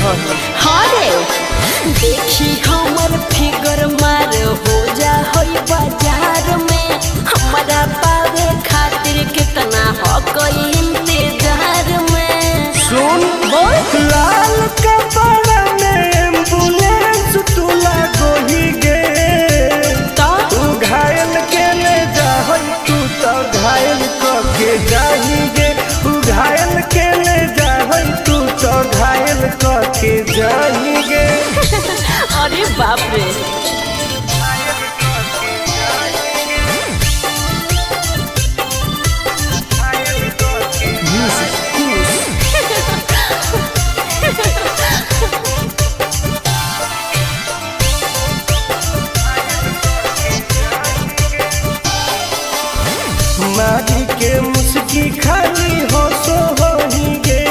हाँ रे देखी हमर फिगर मार हो जा होई बाजार में हमारा पावे खातिर कितना हो कोई इंतजार में। सुन बोल लाल कपड़ा में एम्बुलेंस तुला गोही गे तू घायल के ले जा तू तो घायल के जाही गे तू घायल के ले जा तू तो घायल के जाही गे। अरे बाप रे मारी के मुस्की खाली हो सो होही गे।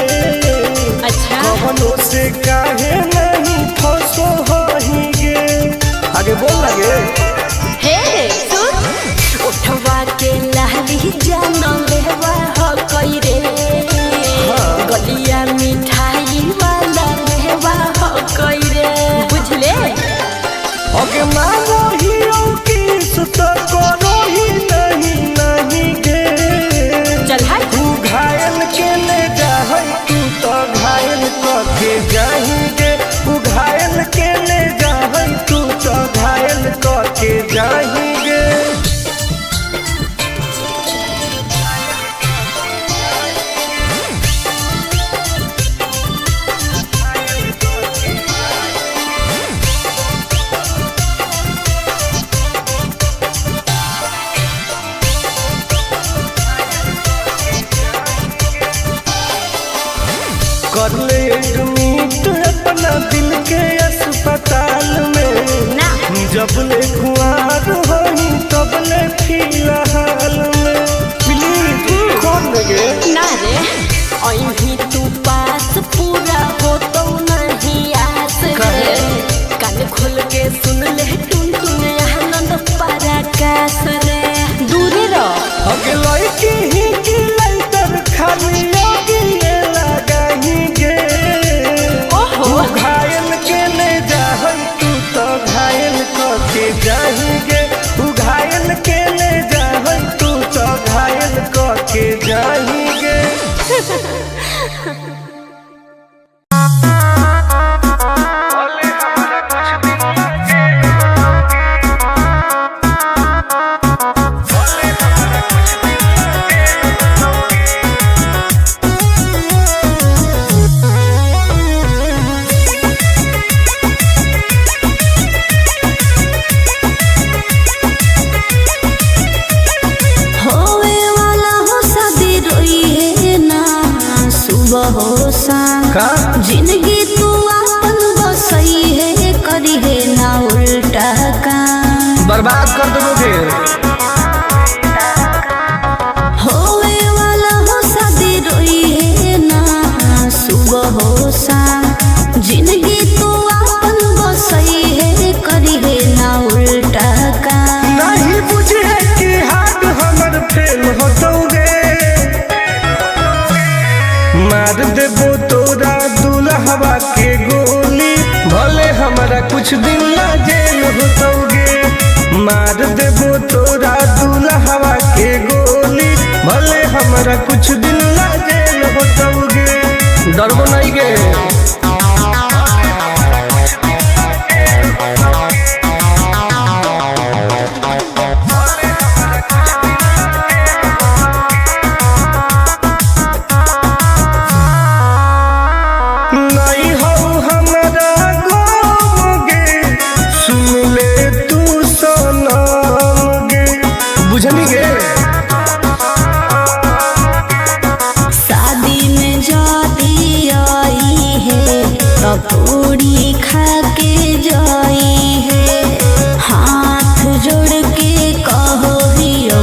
अच्छा कवनो से काहे नहीं फसो होही गे। आगे बोल लगे हे सुन उठवा के लाली जानो लेवा हो कोई रे गलिया मिठाई वाला लेवा हो कोई रे बुझले। ओके मांगो ही किस तो करो ही नहीं गे। चल हाय तू घायल के ले जा तू तो घायल के जाही गे तू घायल के ले जा तू तो घायल के जाही गे। कर ले एडमिट अपना दिल के अस्पताल में ना जब ले खुआर होही तब ले फिलहाल में प्लीज कौन लगे ना रे अभी तू पास पूरा हो तो नहीं आस रे कान खोल के सुन ले टुन टुन आनंद पराकाश रे दूरी रह अगे लड़की ही की लाइटर खाली योगी लगाही गे। ओहो तू घायल के ले जा तू तो घायल के जाही गे तू घायल के ले जा तू तो घायल के जाही गे। जिंदगी तू अपन बसई है करी है ना उल्टा काम बर्बाद कर दोगे होवे वाला हो शादी रोई है ना सुबह हो शाम जिंदगी तू अपन बसई है करी है ना उल्टा काम नहीं बुझे कि हाथ हमर फेल होतोगे मार देबो तोरा दुल्हवा के गोली भले हमारा कुछ दिन ना जेल होतोगे मार देबो तोरा दुल्हवा के गोली भले हमारा कुछ दिन ना जेल होतोगे डरबो नहीं गे। शादी में जाती आई है तो पूरी खा के जाई है हाथ जोड़ के कहो हियो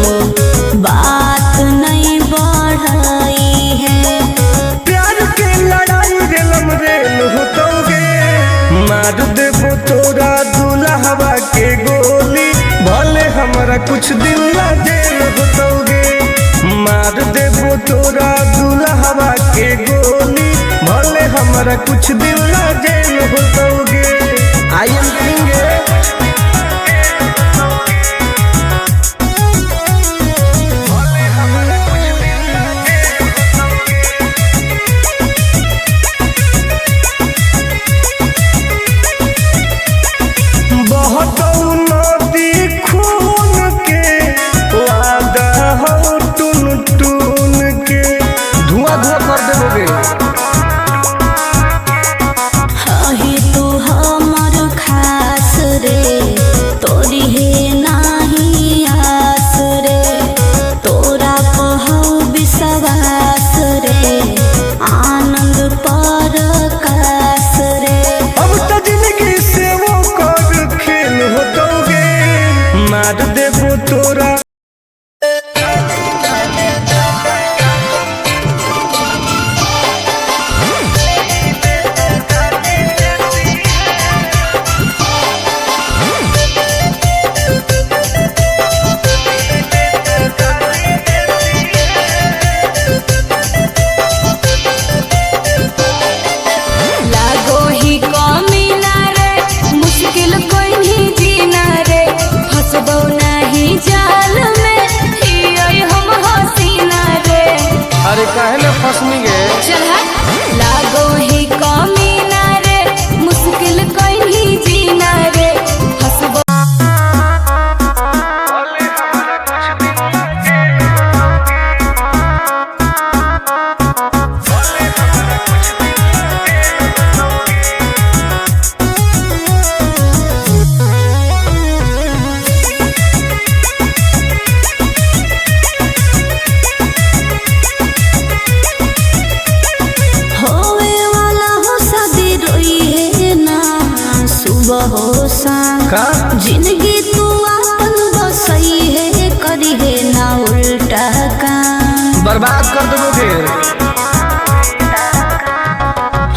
बात नहीं बढ़ाई है प्यार के लड़ाई रेलम रेल होतोगे मार देबो तोरा दुल्हवा के गोली भले हमारा कुछ दिन ना जेल होतोगे मार देबो तोरा दुल्हवा के गोली भले हमारा हमारा कुछ दिन ला जेल होतोगे। आई एम करेंगे बहुत नदी खून के वादा हो टून टून के धुआं धुआं कर देबोगे। हही तू हमर खास रे तोरी हे नाही आस रे तोरा कहौ विश्वास रे आनंद परकाश रे। अब तो जिंदगी से वो कर खेल होतोगे मार देबो तोरा। लागो ही कमीना रे मुश्किल कोई नहीं जीना रे फसबो नहीं जाल में हियै हम हसीना रे। अरे काहे न फसनी गे चल लागो ही कमीना रे मुश्किल कोई नहीं जीना रे फसबो। होवे वाला हो शादी रोई है ना सुबह हो शाम का जिंदगी तू अपन बसई है करी है ना उल्टा काम बर्बाद कर देबोगे।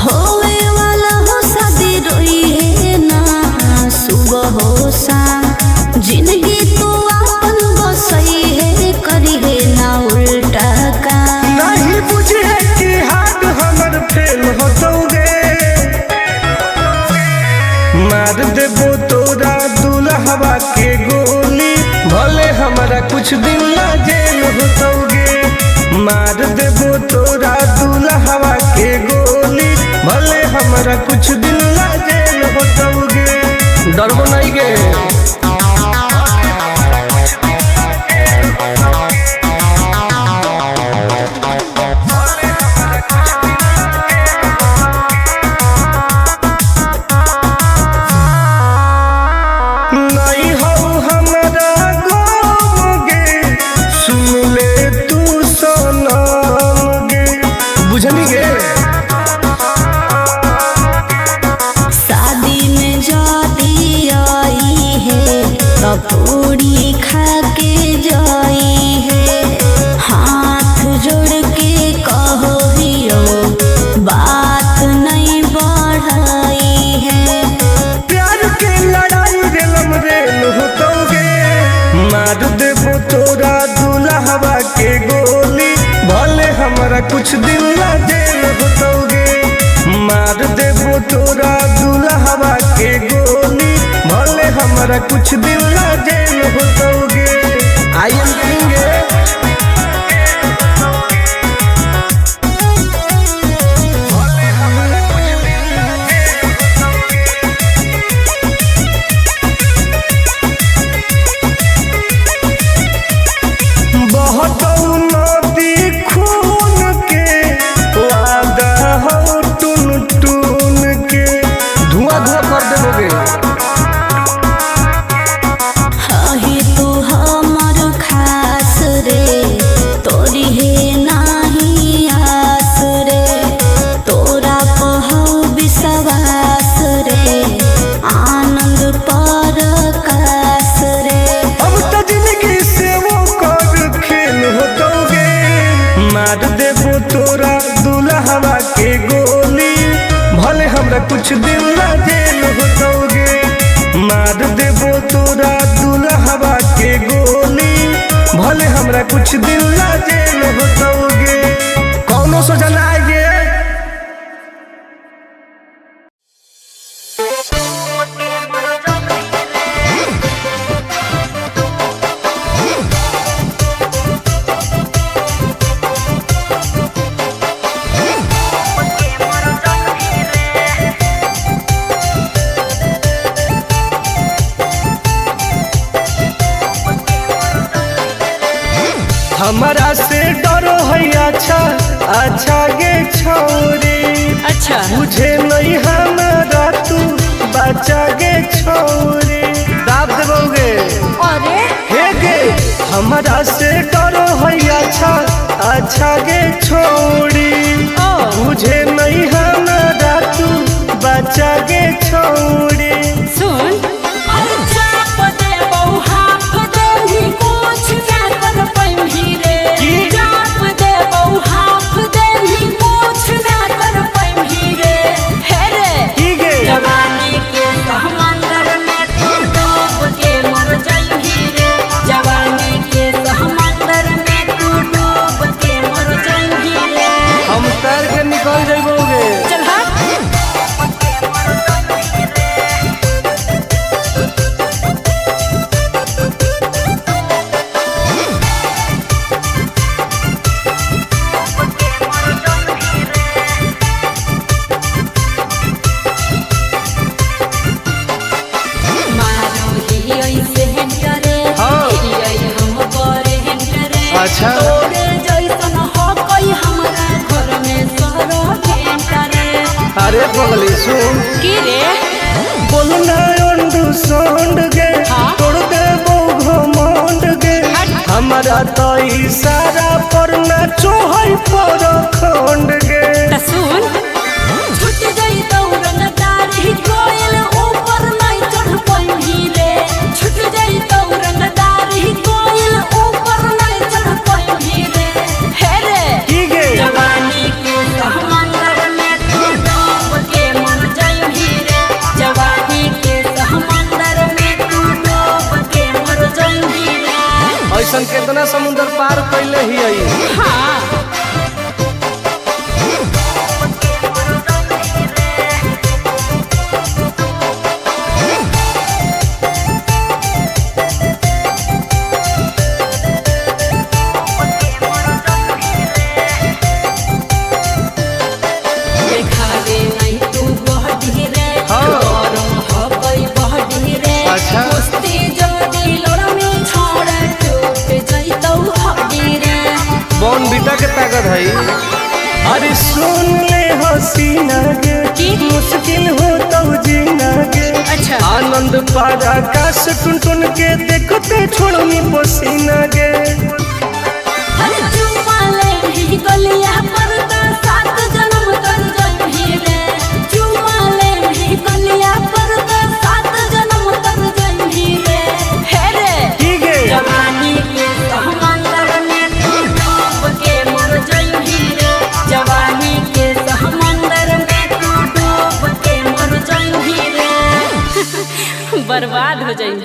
होवे वाला हो शादी रोई है ना सुबह हो शाम जिंदगी तू अपन बसई है करी है ना उल्टा काम। नहीं बुझे कि हाथ हमर फेल होतोगे मार देबो तोरा दुल्हवा के गोली भले हमारा कुछ दिन ला जेल होतोगे। मार देबो तोरा दुल्हवा के गोली भले हमारा कुछ दिन ला जेल होतोगे। डरबो नहीं गे नहीं हो हमारा गम गे सुन ले तू सनम गे बुझनी गे। शादी में जाती आई है तो पूरी खा के जाई है हाथ जोड़ के कहो हियो बात नहीं बढ़ाई है। प्यार के लड़ाई रेलम रेल होतोगे मार देबो तोरा दुल्हवा के गोली भले हमारा कुछ दिन ला जेल होतोगे। मार देबो तोरा दुल्हवा के गोली भले हमारा कुछ दिन ला जेल होतोगे। आई एम करेंगे बहुत नदी खून के वादा हो टून टून के धुआं धुआं कर देबोगे। हही तू हमर खास रे तोरी हे नाही आस रे तोरा कहौ विश्वास रे आनंद परकाश रे। अब तो जिंदगी से वो कर खेल होतोगे मार देबो तोरा दुल्हवा के गोली भले हमरा कुछ दिन ला जेल होतोगे। मार देबो तोरा दुल्हवा के गोली भले हमरा कुछ दिन ला जेल होतोगे। कौनो सजा ना आइए। हमारा से डरो है अच्छा अच्छा गे छोरी। अच्छा मुझे नहीं हमारा तू बचा गे छोरी। दाब देवोगे अरे हे गे हमारा से डरो है अच्छा अच्छा गे छोरी। मुझे नहीं हमारा तू बचा गे छोरी। सुन निकल जाइबोगे। चल अच्छा अरे पगली सुन की रे बोलना अंडू सोंड गे तोड़ दे घमंड गे। हमारा तो इशारा पर ना चोहई पर खंड गे। सुन छूट गई दौड़न दारी कोयल ऊपर नहीं चढ़ पाई रे। छूट गई दौड़न दारी कोयल ऊपर नहीं चढ़ पाई रे। हे रे की गे जवानी के समंदर में तू डूब के मर जाई रे। जवानी के समंदर में तू डूब के मर जाई रे। ऐसा कितना समुद्र पार कैले ही आई। हाँ अच्छा बॉन बीटा के ताकत है। अरे सुन ले हसीना गे मुश्किल हो तो जीना गे। अच्छा आनंद पारा आकाश टुन टुन के देखते छोड़नी पसीना गे। गलिया पर सात जन्म कर जाई रे। चुमाले भी गलिया पर सात जन्म कर जाई रे। हे रे की गे जवानी के समंदर में तू डूब के मर जाई रे। जवानी के समंदर में तू डूब के मर जाई रे। बर्बाद हो जाई।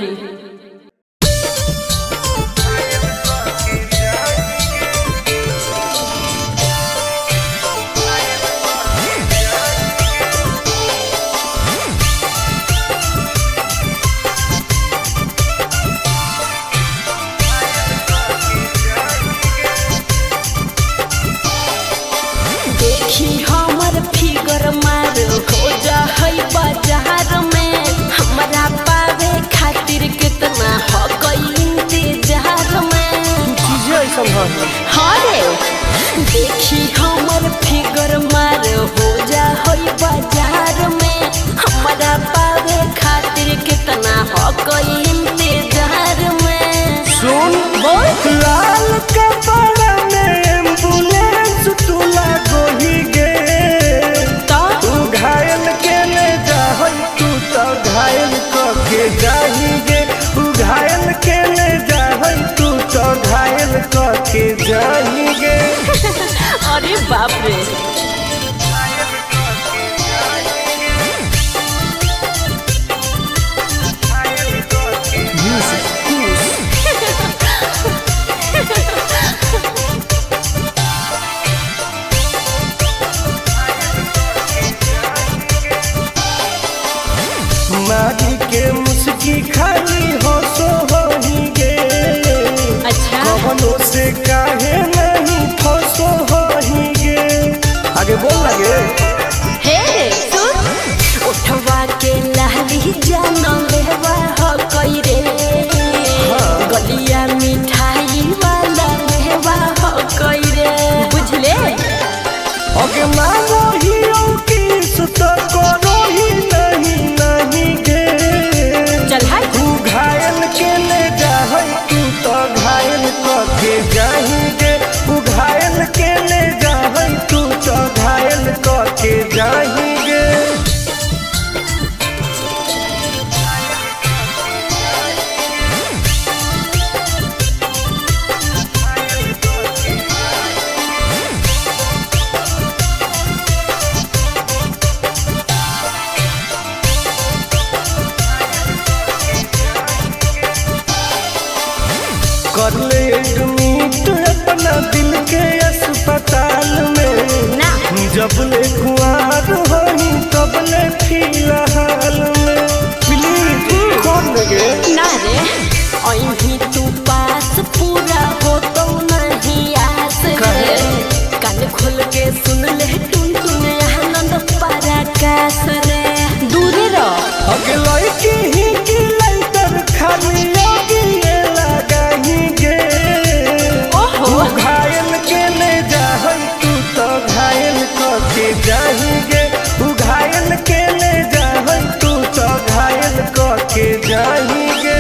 देखी हमर फिगर मार हो जा है बाजार में। हमरा पावे खातिर कितना हो गई इंतजार में। चीजें ऐसा है। हाँ रे देखी हमर फिगर मार हो जा है बाजार में। हमरा पावे खातिर कितना हो गई इंतजार में। सुन बोल लाल कपड़ा में एम्बुलेंस तू लागोही गे। तू घायल के ले जा तू तो घायल के जाही गे। तू घायल के ले जा तू तो घायल के जाही गे। अरे बाप रे मारी के मुस्की खाली हो सो होही गे। अच्छा कवनों से काहे नहीं फसो होही गे। आगे बोल लगे हे सुन उठवा के लहली जान लेवा हो कई रे। गलिया मिठाई वाला लेवा मानो ही किस तो करो ही नहीं गे। चल हाय तू घायल के ले जाए तू तो घायल के जाएंगे। तू घायल के ले जाए तू तो घायल के जाएंगे। कर ले एडमिट अपना दिल के अस्पताल में ना जब ले कुआर होई तब ले फिलहाल में प्लीज कौन लगे ना रे अहीं तू पास पूरा हो तो नहीं आस रे। कान खोल के सुन ले टुन टुन आनंद पराकाश रे। दूर रह अगला की ही की लाइटर खाली योगी ये लगाएंगे। ओहो तू घायल के ले जाए तू तो घायल के जाएंगे। तू घायल के ले जाए तू तो घायल के जाएंगे।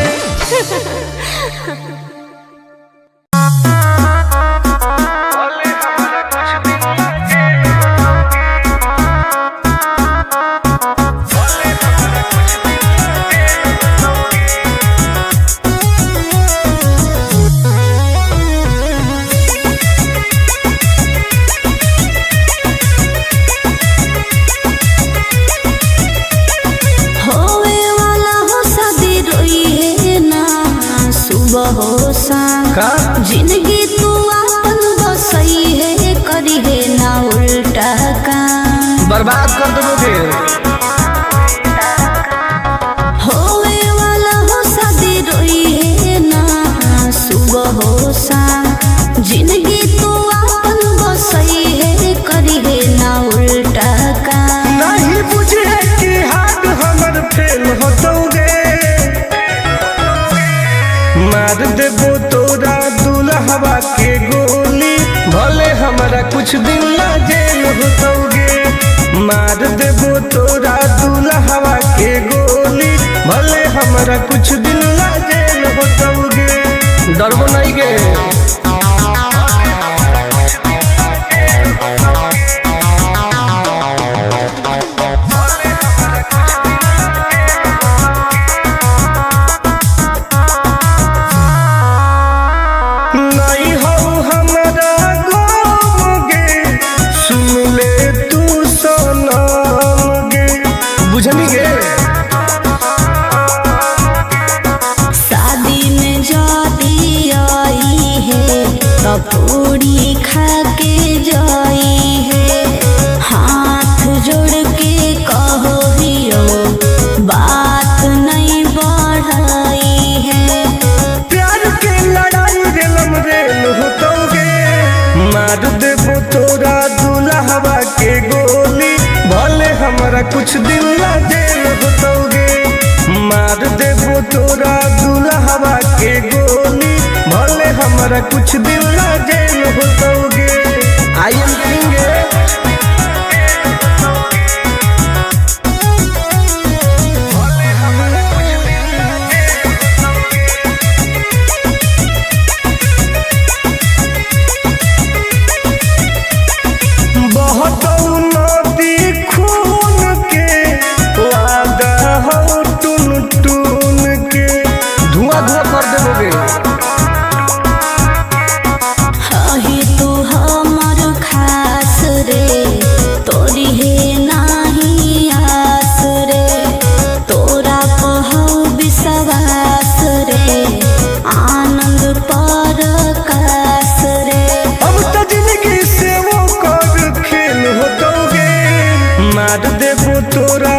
होवे वाला हो शादी रोई है ना सुबह हो शाम। का जिंदगी तू अपन बसई है करी है ना उल्टा काम। बर्बाद कर दोगे। होवे वाला हो शादी रोई है ना सुबह हो शाम। जिंदगी तू अपन बसई है करी है ना उल्टा काम। नहीं बुझे कि हाथ हमर फेल होतोगे। मार देबो तोरा दुल्हवा के गोली भले हमारा कुछ दिन ला जेल होतोगे। मार देबो तोरा दुल्हवा के गोली भले हमारा कुछ दिन ला जेल होतोगे। डरबो नहीं गे। नहीं हो हमारा गाँव गे सुन ले तू सनम गे। बुझनी गे शादी में जाती आई है तो पूरी खा के जाई है। हाथ जोड़ के कहो हियो बात नहीं बढ़ाई है। प्यार के लड़ाई रेलम रेल होतोगे। मार देबो तोरा दुल्हवा के गोली भले हमारा कुछ दिन ला जेल होतोगे। मार देबो तोरा दुल्हवा के गोली भले हमारा कुछ दिन ला जेल होतोगे। आई एम किंग बहुत नदी खून के वादा हो टून टून के धुआं धुआं कर देबोगे। हही तू हमर खास रे तोरी है नाही आस रे। तोरा पहु विश्वास रे आनंद परकाश रे। अब तो जिंदगी से वो कर खेल होतोगे। मार देबो तोरा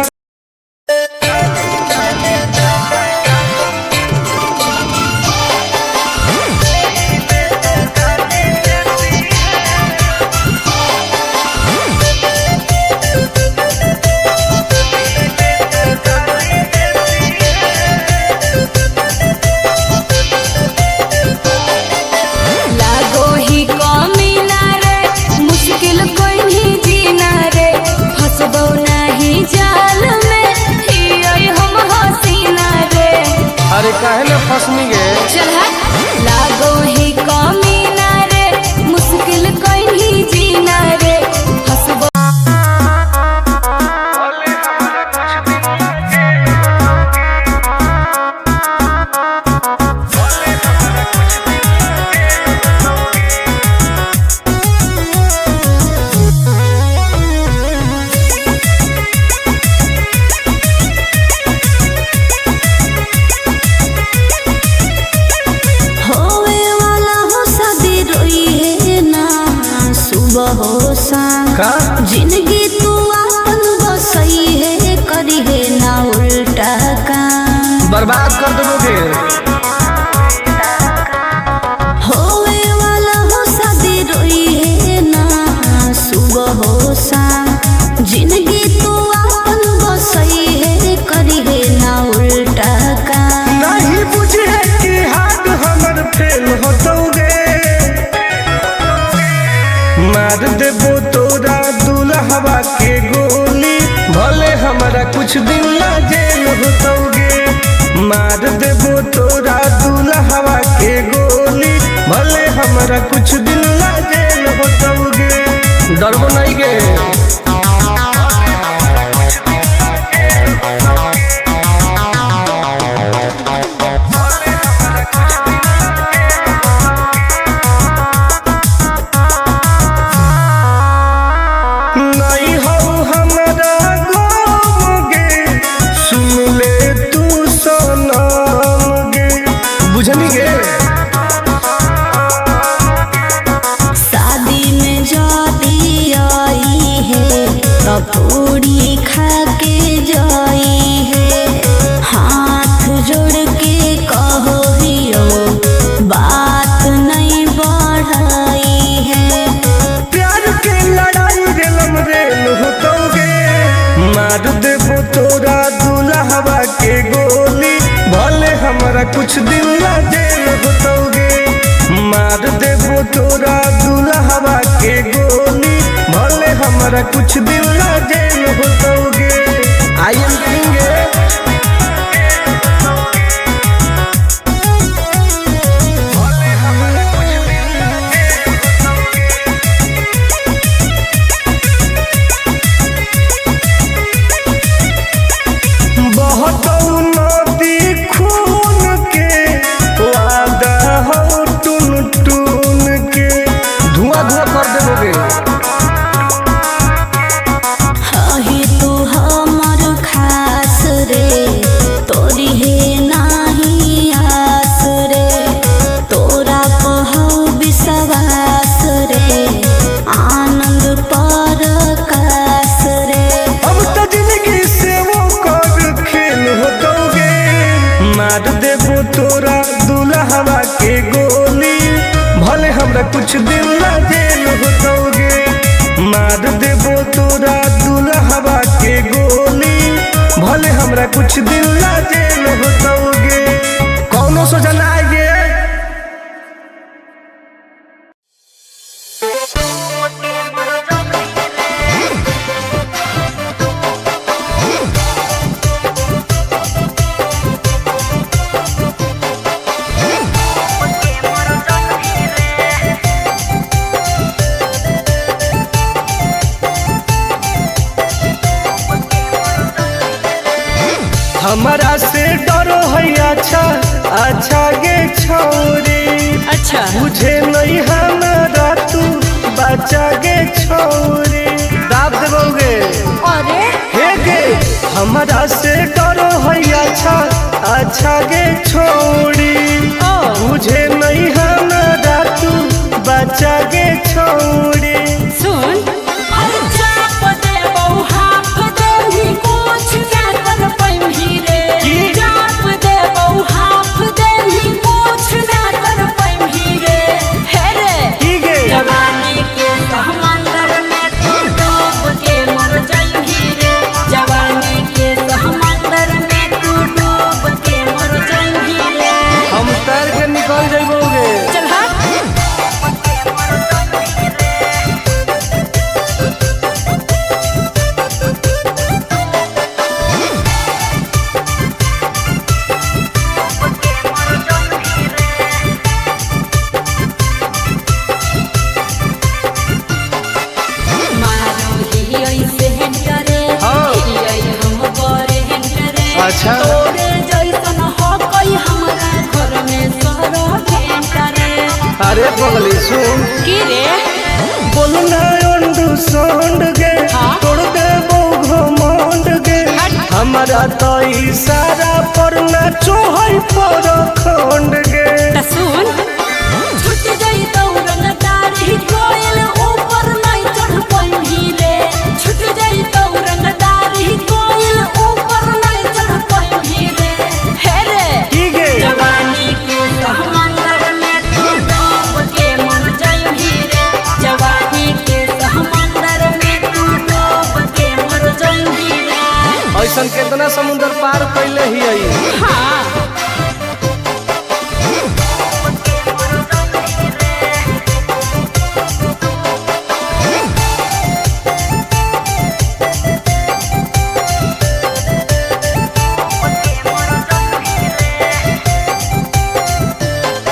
लागो ही कमी ना रे मुश्किल कोई नहीं जीना रश्मि गे। चल लागो ही कमीना रे मुश्किल कहीं जीना रे हसबो का जिंदगी तू अपन बसई है करी है ना उल्टा काम बर्बाद कर दोगे। होवे वाला हो शादी रोई है ना सुबह हो शाम जिंदगी तू अपन बसई है करी है ना उल्टा काम नहीं बुझे कि हाथ हमर फेल होतोगे मार देबो तोरा दुल्हवा के गोली भले हमारा कुछ दिन ला जेल होतोगे मार देबो तोरा दुल्हवा के गोली भले हमारा कुछ दिन ला जेल होतोगे डरबो नहीं गे। पूरी खा के जाई है हाथ जोड़ के कहो हियो बात नहीं बढ़ाई है प्यार के लड़ाई रेलम रेल होतोगे मार देबो तोरा दुल्हवा के गोली भले हमारा कुछ दिन ला जेल होतोगे मार देबो तोरा दुल्हवा के गोली भले हमारा कुछ दिन ला जेल होतोगे। आई एम किंग तोरा दुल्हवा के गोली भले हमरा कुछ दिन ला जेल होतोगे मार देबो तोरा दुल्हवा के गोली भले हमरा कुछ दिन ला जेल होतोगे कौनो सोचा ना आएगे। हमारा से डरो है अच्छा अच्छा गे छोरी अच्छा मुझे नहीं हमारा तू बचा गे छोरी दाब देबोगे अरे हे गे हमारा से डरो है अच्छा अच्छा गे छोरी मुझे नहीं हमारा तू बचा गे छोरी सुन निकल जाइबोगे चल हाँ अच्छा। तोरे जैसन हो कोई हमारा घर में सरो भेंट रे। अरे पगली सुन की रे बोलना अंडू सोंड गे हाँ? तोड़ दे घमंड गे हमारा तो इशारा पर ना चोहई पर खंड गे त सुन छुट जाई दौरन दाढ़ी कोयल ऊपर नहीं चढ़ पाई रे। छुट जाई दौरन दाढ़ी कोयल ऊपर नहीं चढ़ पाई रे। हे रे की गे जवानी के समंदर में तू डूब के मर जाई रे। जवानी के समंदर में तू डूब के मर जाई रे। ऐसन कितना समुंदर पार कैले ही आई हाँ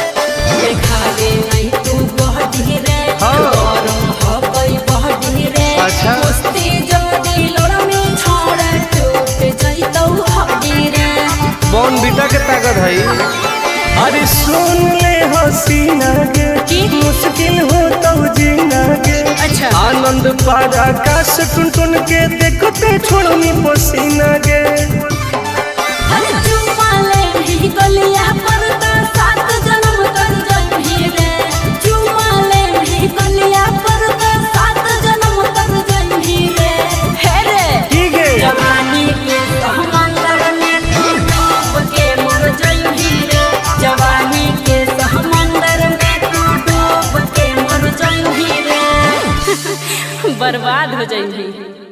देखावे नहीं तू बहडी रे। हाँ। गरम हो गई बहडी रे। अच्छा। मस्ती जदी लड़ा में छोड़ टूट जइतौ हड्डी रे। बॉन बीटा के ताकत है अरे सुन ले हसीना गे की? मुश्किल हो तो जीना गे अच्छा। आनंद पार आकाश टुन टुन के देखते छोड़नी पसीना गे हर चुमा ले ही गलिया पर तो 7 जन्म कर जइही रे। चुमा ले ही गलिया पर तो 7 जन्म कर जइही रे। हे रे की गे जवानी के समंदर में तू डूब के मर जाई रे। जवानी के समंदर में तू डूब के मर जाई रे। बर्बाद हो जाई